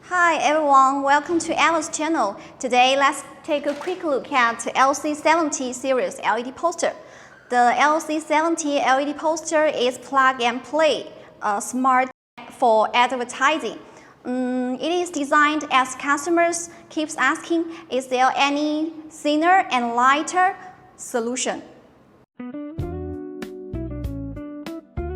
Hi everyone, welcome to Emma's channel. Today let's take a quick look at LC70 Series LED poster. The LC70 LED poster is plug and play, smart for advertising. It is designed as customers keeps asking, is there any thinner and lighter solution?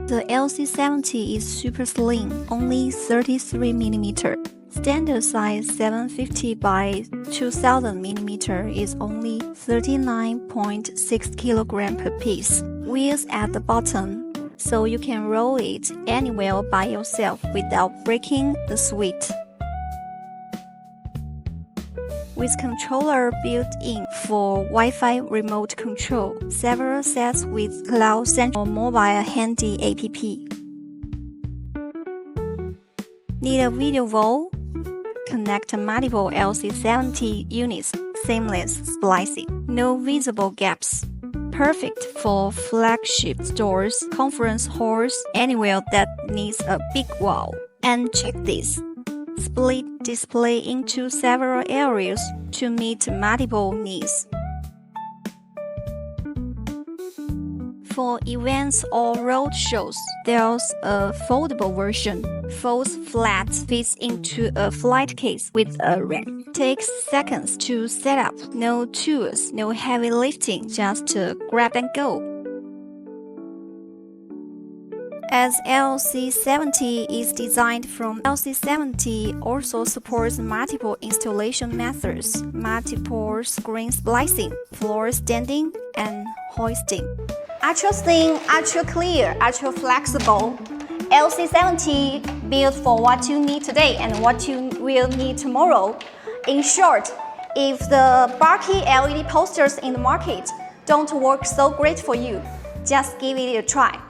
The LC70 is super slim, only 33 mm. Standard size 750 by 2000 mm is only 39.6 kg per piece. Wheels at the bottom, so you can roll it anywhere by yourself without breaking the suite. With controller built-in for Wi-Fi remote control, several sets with Cloud Central mobile handy app. Need a video wall? Connect multiple LC70 units, seamless splicing, no visible gaps. Perfect for flagship stores, conference halls, anywhere that needs a big wall. And check this. Split display into several areas to meet multiple needs. For events or road shows, there's a foldable version. Folds flat, fits into a flight case with a rack. Takes seconds to set up. No tools, no heavy lifting, just grab and go. As LC70 is designed from LC70 also supports multiple installation methods, multiple screen splicing, floor standing, and hoisting. Ultra thin, ultra clear, ultra flexible. LC70 built for what you need today and what you will need tomorrow. In short, if the bulky LED posters in the market don't work so great for you, just give it a try.